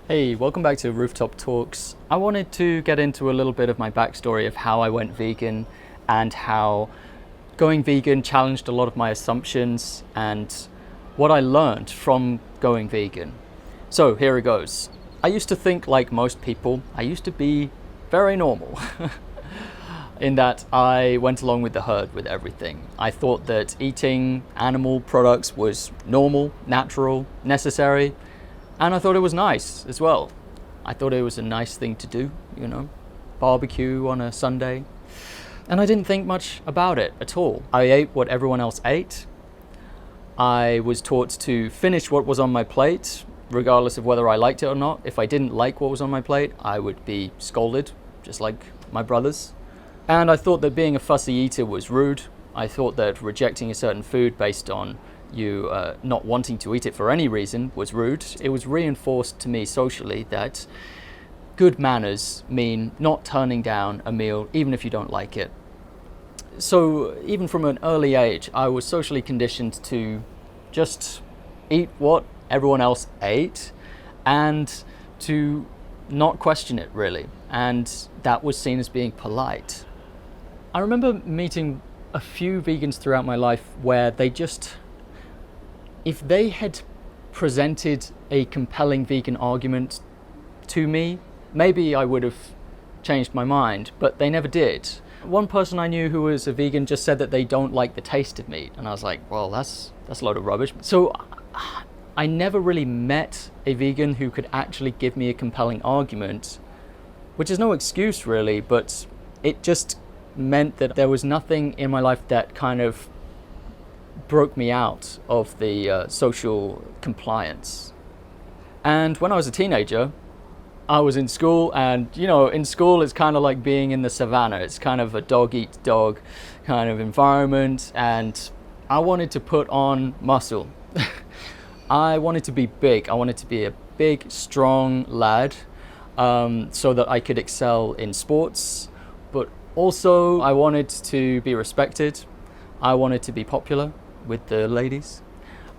Hey, welcome back to Rooftop Talks. I wanted to get into a little bit of my backstory of how I went vegan and how going vegan challenged a lot of my assumptions and what I learned from going vegan. So here it goes. I used to think like most people. I used to be very normal in that I went along with the herd with everything. I thought that eating animal products was normal, natural, necessary. And I thought it was nice as well. I thought it was a nice thing to do, barbecue on a Sunday. And I didn't think much about it at all. I ate what everyone else ate. I was taught to finish what was on my plate, regardless of whether I liked it or not. If I didn't like what was on my plate, I would be scolded, just like my brothers. And I thought that being a fussy eater was rude. I thought that rejecting a certain food based on you not wanting to eat it for any reason was rude. It was reinforced to me socially that good manners mean not turning down a meal even if you don't like it. So even from an early age, I was socially conditioned to just eat what everyone else ate and to not question it really. And that was seen as being polite. I remember meeting a few vegans throughout my life where if they had presented a compelling vegan argument to me, maybe I would have changed my mind, but they never did. One person I knew who was a vegan just said that they don't like the taste of meat, and I was like, well, that's a load of rubbish. So I never really met a vegan who could actually give me a compelling argument, which is no excuse really, but it just meant that there was nothing in my life that kind of broke me out of the social compliance. And when I was a teenager, I was in school, and in school it's kind of like being in the savannah. It's kind of a dog eat dog kind of environment, and I wanted to put on muscle. I wanted to be big. I wanted to be a big, strong lad, so that I could excel in sports, but also I wanted to be respected. I wanted to be popular with the ladies,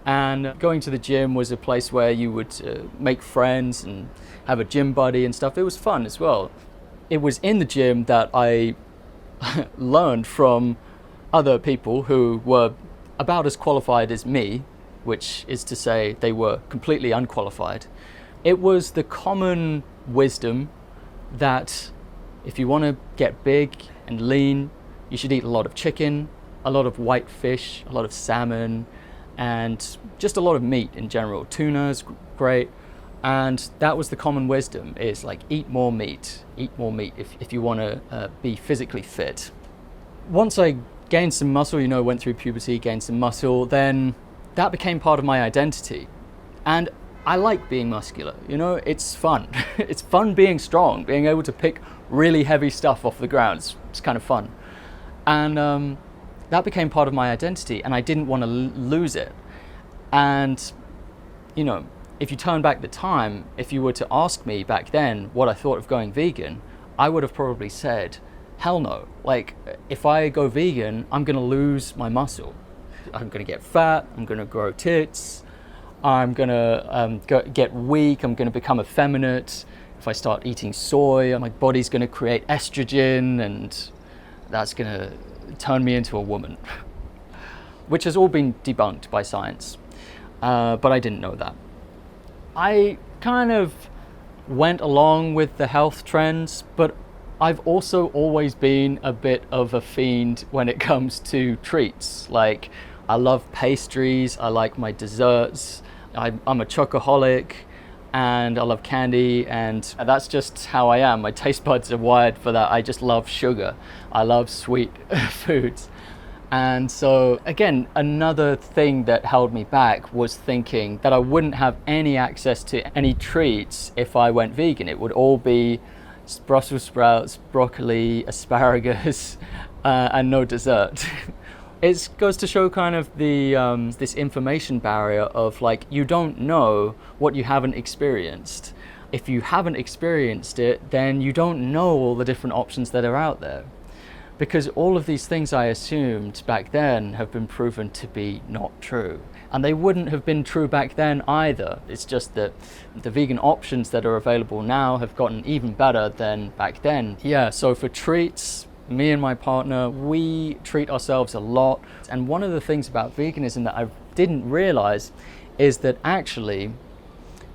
and going to the gym was a place where you would make friends and have a gym buddy and stuff. It was fun as well. It was in the gym that I learned from other people who were about as qualified as me, which is to say they were completely unqualified. It was the common wisdom that if you want to get big and lean, you should eat a lot of chicken, a lot of white fish, a lot of salmon, and just a lot of meat in general. Tuna is great. And that was the common wisdom, is like eat more meat if you want to be physically fit. Once I gained some muscle, went through puberty, gained some muscle, then that became part of my identity. And I like being muscular, it's fun. It's fun being strong, being able to pick really heavy stuff off the ground. It's kind of fun. And that became part of my identity, and I didn't want to lose it. And, if you turn back the time, if you were to ask me back then what I thought of going vegan, I would have probably said, hell no. Like, if I go vegan, I'm going to lose my muscle. I'm going to get fat, I'm going to grow tits, I'm going to get weak, I'm going to become effeminate. If I start eating soy, my body's going to create estrogen, and that's going to turn me into a woman, which has all been debunked by science, but I didn't know that. I kind of went along with the health trends, but I've also always been a bit of a fiend when it comes to treats. Like, I love pastries, I like my desserts, I'm a chocoholic, and I love candy, and that's just how I am. My taste buds are wired for that. I just love sugar. I love sweet foods. And so again, another thing that held me back was thinking that I wouldn't have any access to any treats if I went vegan. It would all be Brussels sprouts, broccoli, asparagus, and no dessert. It goes to show kind of the this information barrier of like, you don't know what you haven't experienced. If you haven't experienced it, then you don't know all the different options that are out there. because all of these things I assumed back then have been proven to be not true. And they wouldn't have been true back then either. It's just that the vegan options that are available now have gotten even better than back then. Yeah, so for treats, me and my partner, we treat ourselves a lot. And one of the things about veganism that I didn't realize is that actually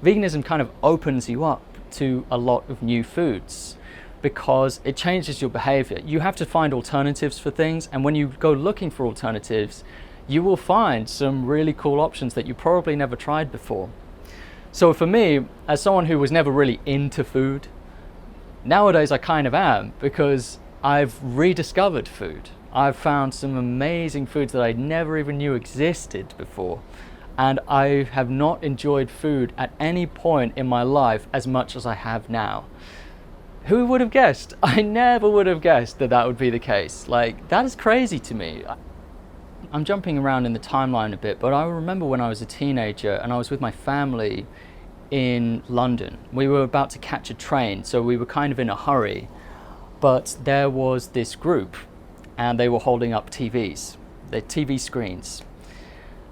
veganism kind of opens you up to a lot of new foods, because it changes your behavior. You have to find alternatives for things, and when you go looking for alternatives, you will find some really cool options that you probably never tried before. So for me, as someone who was never really into food, nowadays I kind of am, because I've rediscovered food. I've found some amazing foods that I never even knew existed before. And I have not enjoyed food at any point in my life as much as I have now. Who would have guessed? I never would have guessed that that would be the case. Like, that is crazy to me. I'm jumping around in the timeline a bit, but I remember when I was a teenager and I was with my family in London. We were about to catch a train, so we were kind of in a hurry. But there was this group, and they were holding up TVs, their TV screens.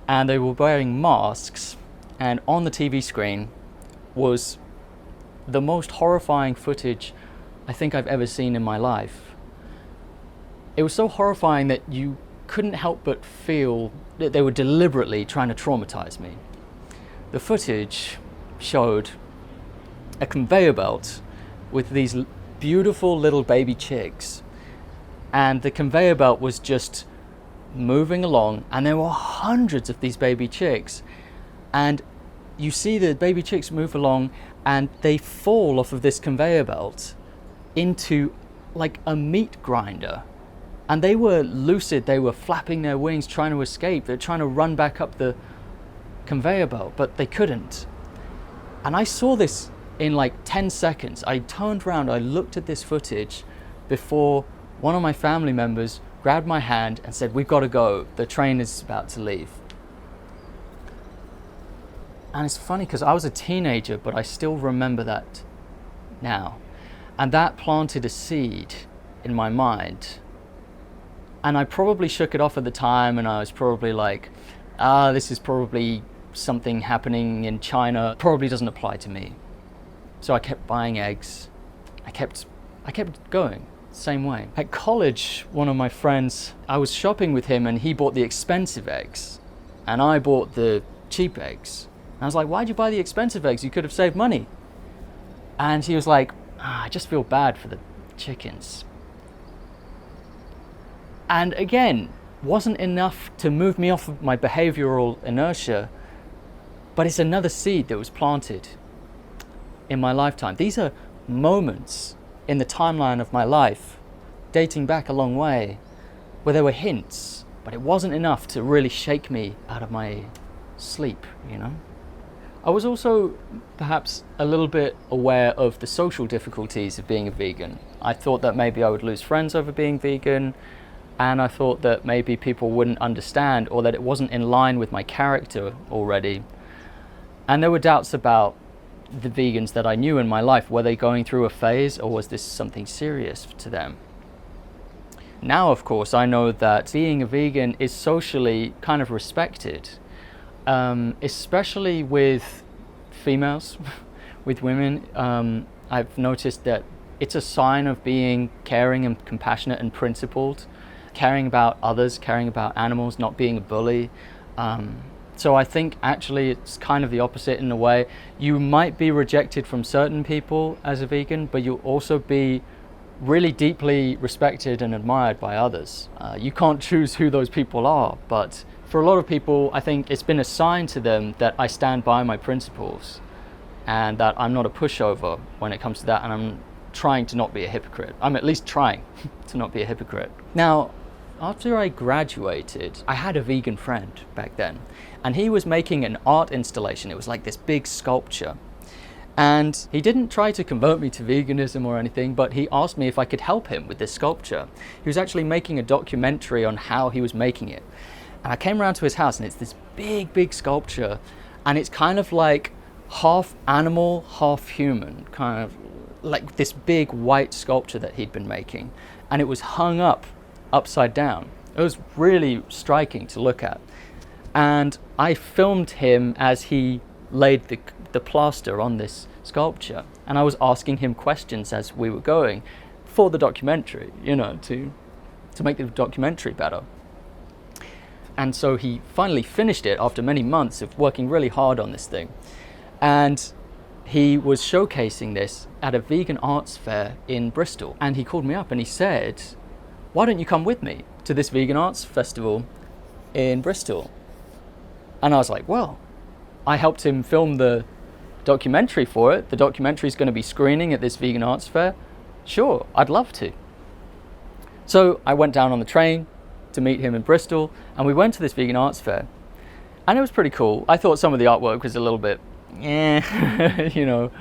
And they were wearing masks, and on the TV screen was the most horrifying footage I think I've ever seen in my life. It was so horrifying that you couldn't help but feel that they were deliberately trying to traumatize me. The footage showed a conveyor belt with these beautiful little baby chicks, and the conveyor belt was just moving along, and there were hundreds of these baby chicks, and you see the baby chicks move along and they fall off of this conveyor belt into like a meat grinder, and they were lucid, they were flapping their wings trying to escape, they're trying to run back up the conveyor belt, but they couldn't. And I saw this in like 10 seconds. I turned around, I looked at this footage before one of my family members grabbed my hand and said, "We've got to go, the train is about to leave." And it's funny because I was a teenager, but I still remember that now. And that planted a seed in my mind. And I probably shook it off at the time, and I was probably like, this is probably something happening in China, probably doesn't apply to me. So I kept buying eggs. I kept going, same way. At college, one of my friends, I was shopping with him and he bought the expensive eggs and I bought the cheap eggs. And I was like, "Why'd you buy the expensive eggs? You could have saved money." And he was like, "I just feel bad for the chickens." And again, wasn't enough to move me off of my behavioral inertia, but it's another seed that was planted in my lifetime. These are moments in the timeline of my life, dating back a long way, where there were hints, but it wasn't enough to really shake me out of my sleep, you know? I was also perhaps a little bit aware of the social difficulties of being a vegan. I thought that maybe I would lose friends over being vegan, and I thought that maybe people wouldn't understand, or that it wasn't in line with my character already. And there were doubts about the vegans that I knew in my life. Were they going through a phase, or was this something serious to them? Now, of course, I know that being a vegan is socially kind of respected, especially with females, with women. I've noticed that it's a sign of being caring and compassionate and principled, caring about others, caring about animals, not being a bully. So I think actually it's kind of the opposite in a way. You might be rejected from certain people as a vegan, but you'll also be really deeply respected and admired by others. You can't choose who those people are, but for a lot of people, I think it's been a sign to them that I stand by my principles and that I'm not a pushover when it comes to that, and I'm trying to not be a hypocrite. I'm at least trying to not be a hypocrite. Now, after I graduated, I had a vegan friend back then, and he was making an art installation. It was like this big sculpture. And he didn't try to convert me to veganism or anything, but he asked me if I could help him with this sculpture. He was actually making a documentary on how he was making it. And I came around to his house, and it's this big, big sculpture, and it's kind of like half animal, half human, kind of like this big white sculpture that he'd been making. And it was hung up upside down. It was really striking to look at. And I filmed him as he laid the plaster on this sculpture. And I was asking him questions as we were going for the documentary, you know, to make the documentary better. And so he finally finished it after many months of working really hard on this thing. And he was showcasing this at a vegan arts fair in Bristol. And he called me up and he said, "Why don't you come with me to this vegan arts festival in Bristol?" And I was like, well, I helped him film the documentary for it. The documentary is going to be screening at this vegan arts fair. Sure, I'd love to. So I went down on the train to meet him in Bristol, and we went to this vegan arts fair. And it was pretty cool. I thought some of the artwork was a little bit, you know,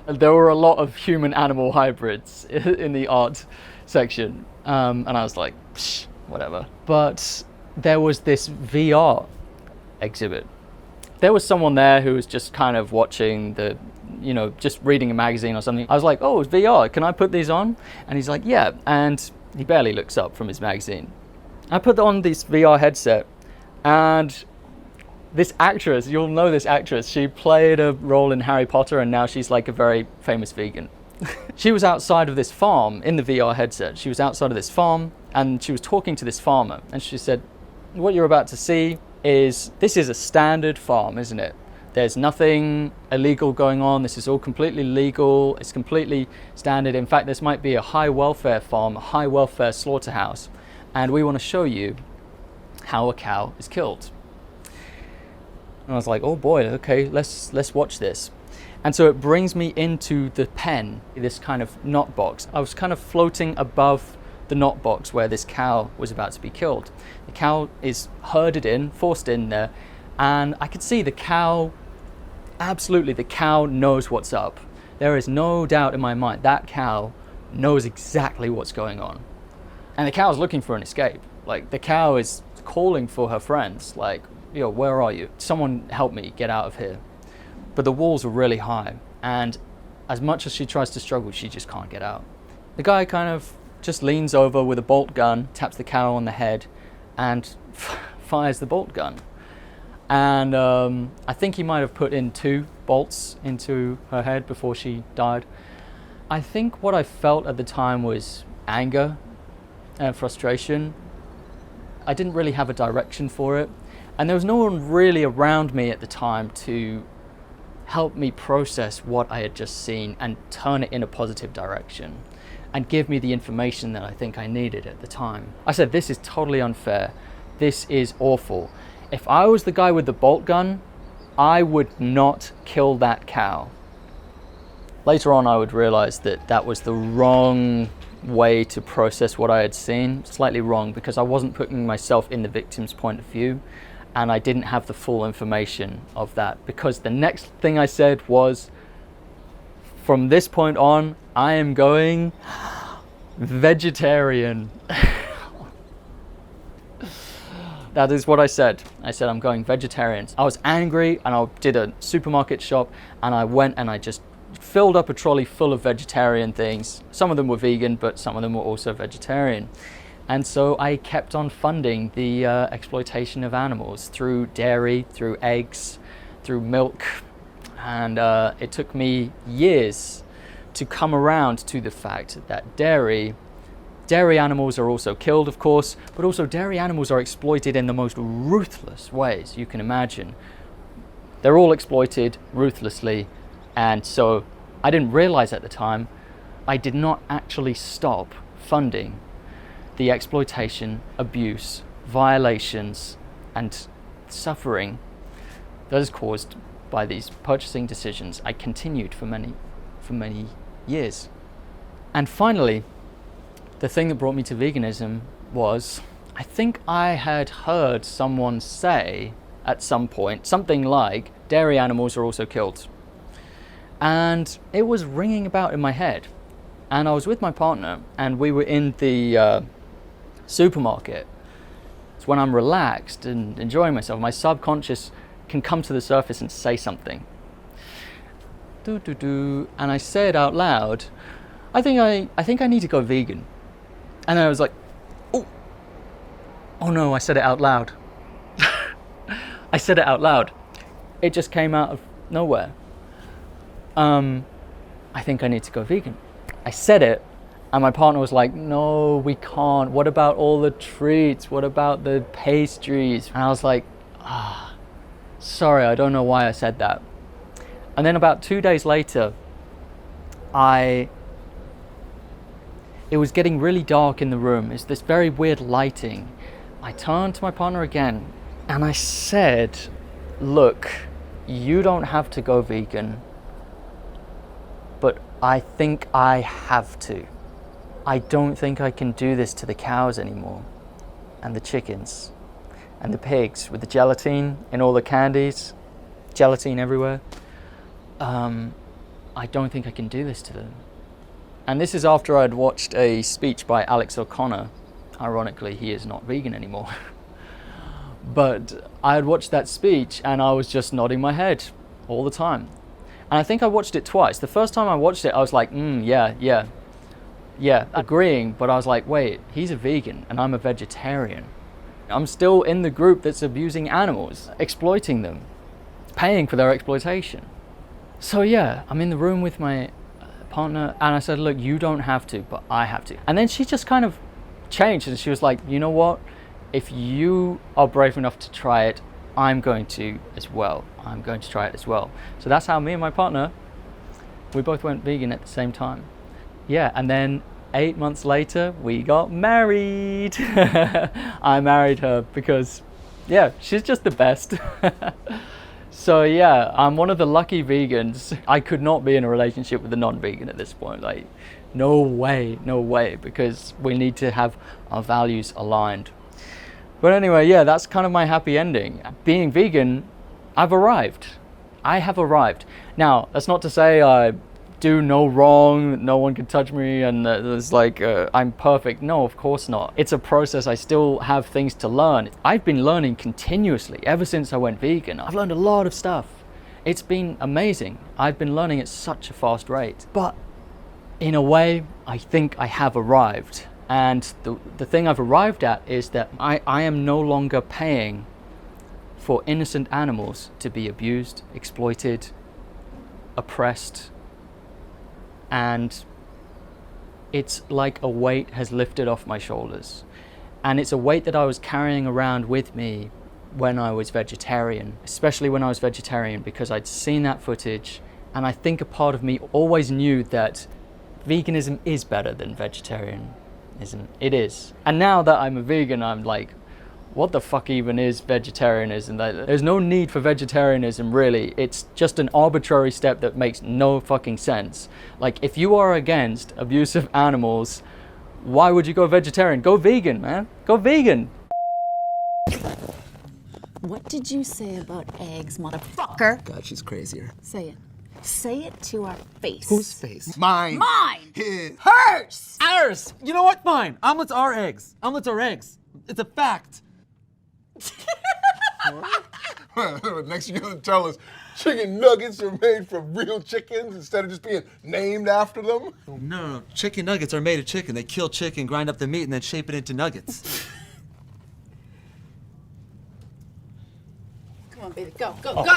there were a lot of human-animal hybrids in the art section. And I was like, psh, whatever. But there was this VR exhibit. There was someone there who was just kind of watching the, you know, just reading a magazine or something. I was like, "Oh, it's VR, can I put these on?" And he's like, "Yeah," and he barely looks up from his magazine. I put on this VR headset, and this actress, you'll know this actress, she played a role in Harry Potter, and now she's like a very famous vegan. She was outside of this farm in the VR headset. She was outside of this farm, and she was talking to this farmer, and she said, "What you're about to see this is a standard farm, isn't it? There's nothing illegal going on. This is all completely legal. It's completely standard. In fact, this might be a high welfare farm, a high welfare slaughterhouse. And we want to show you how a cow is killed." And I was like, oh boy, okay, let's watch this. And so it brings me into the pen, this kind of knot box. I was kind of floating above the knot box where this cow was about to be killed. The cow is herded in, forced in there, and I could see the cow, absolutely, the cow knows what's up. There is no doubt in my mind that cow knows exactly what's going on. And the cow is looking for an escape. Like, the cow is calling for her friends, like, "Yo, where are you? Someone help me get out of here." But the walls are really high, and as much as she tries to struggle, she just can't get out. The guy kind of just leans over with a bolt gun, taps the cow on the head, and fires the bolt gun. And I think he might have put in 2 bolts into her head before she died. I think what I felt at the time was anger and frustration. I didn't really have a direction for it, and there was no one really around me at the time to help me process what I had just seen and turn it in a positive direction and give me the information that I think I needed at the time. I said, "This is totally unfair. This is awful. If I was the guy with the bolt gun, I would not kill that cow." Later on, I would realize that that was the wrong way to process what I had seen. Slightly wrong, because I wasn't putting myself in the victim's point of view, and I didn't have the full information of that, because the next thing I said was, from this point on, I am going vegetarian. That is what I said. I said, I'm going vegetarian. I was angry, and I did a supermarket shop, and I went and I just filled up a trolley full of vegetarian things. Some of them were vegan, but some of them were also vegetarian. And so I kept on funding the exploitation of animals through dairy, through eggs, through milk. And it took me years to come around to the fact that dairy animals are also killed, of course, but also dairy animals are exploited in the most ruthless ways you can imagine. They're all exploited ruthlessly, and so I didn't realize at the time, I did not actually stop funding the exploitation, abuse, violations, and suffering that is caused by these purchasing decisions. I continued for many years. And finally, the thing that brought me to veganism was, I think I had heard someone say at some point something like, dairy animals are also killed. And it was ringing about in my head. And I was with my partner, and we were in the supermarket. It's when I'm relaxed and enjoying myself, my subconscious can come to the surface and say something. And I said out loud, I think I need to go vegan. And then I was like, oh, Oh no, I said it out loud. I said it out loud. It just came out of nowhere. I think I need to go vegan. I said it, and my partner was like, no, we can't. What about all the treats? What about the pastries? And I was like, sorry, I don't know why I said that. And then about 2 days later, it was getting really dark in the room. It's this very weird lighting. I turned to my partner again, and I said, look, you don't have to go vegan, but I think I have to. I don't think I can do this to the cows anymore, and the chickens, and the pigs with the gelatine in all the candies, gelatine everywhere. I don't think I can do this to them. And this is after I'd watched a speech by Alex O'Connor. Ironically, he is not vegan anymore. But I had watched that speech and I was just nodding my head all the time. And I think I watched it twice. The first time I watched it, I was like, yeah, agreeing. But I was like, wait, he's a vegan and I'm a vegetarian. I'm still in the group that's abusing animals, exploiting them, paying for their exploitation. So yeah, I'm in the room with my partner and I said, look, you don't have to, but I have to. And then she just kind of changed and she was like, you know what? If you are brave enough to try it, I'm going to as well. I'm going to try it as well. So that's how me and my partner, we both went vegan at the same time. Yeah, and then 8 months later, we got married. I married her because, yeah, she's just the best. So yeah, I'm one of the lucky vegans. I could not be in a relationship with a non-vegan at this point. Like, no way, because we need to have our values aligned. But anyway, yeah, that's kind of my happy ending. Being vegan, I've arrived. I have arrived. Now, that's not to say I do no wrong, no one can touch me, and there's like, I'm perfect. No, of course not. It's a process. I still have things to learn. I've been learning continuously ever since I went vegan. I've learned a lot of stuff. It's been amazing. I've been learning at such a fast rate. But in a way, I think I have arrived. And the thing I've arrived at is that I am no longer paying for innocent animals to be abused, exploited, oppressed. And it's like a weight has lifted off my shoulders. And it's a weight that I was carrying around with me when I was vegetarian, especially when I was vegetarian, because I'd seen that footage. And I think a part of me always knew that veganism is better than vegetarianism. It is. And now that I'm a vegan, I'm like, what the fuck even is vegetarianism? There's no need for vegetarianism, really. It's just an arbitrary step that makes no fucking sense. Like, if you are against abuse of animals, why would you go vegetarian? Go vegan, man. Go vegan. What did you say about eggs, motherfucker? God, she's crazier. Say it. Say it to our face. Whose face? Mine. Mine! His. Hers! Ours! You know what? Fine. Omelets are eggs. Omelets are eggs. It's a fact. Next you're gonna tell us chicken nuggets are made from real chickens instead of just being named after them? No. Chicken nuggets are made of chicken. They kill chicken, grind up the meat, and then shape it into nuggets. Come on, baby, go, go, go!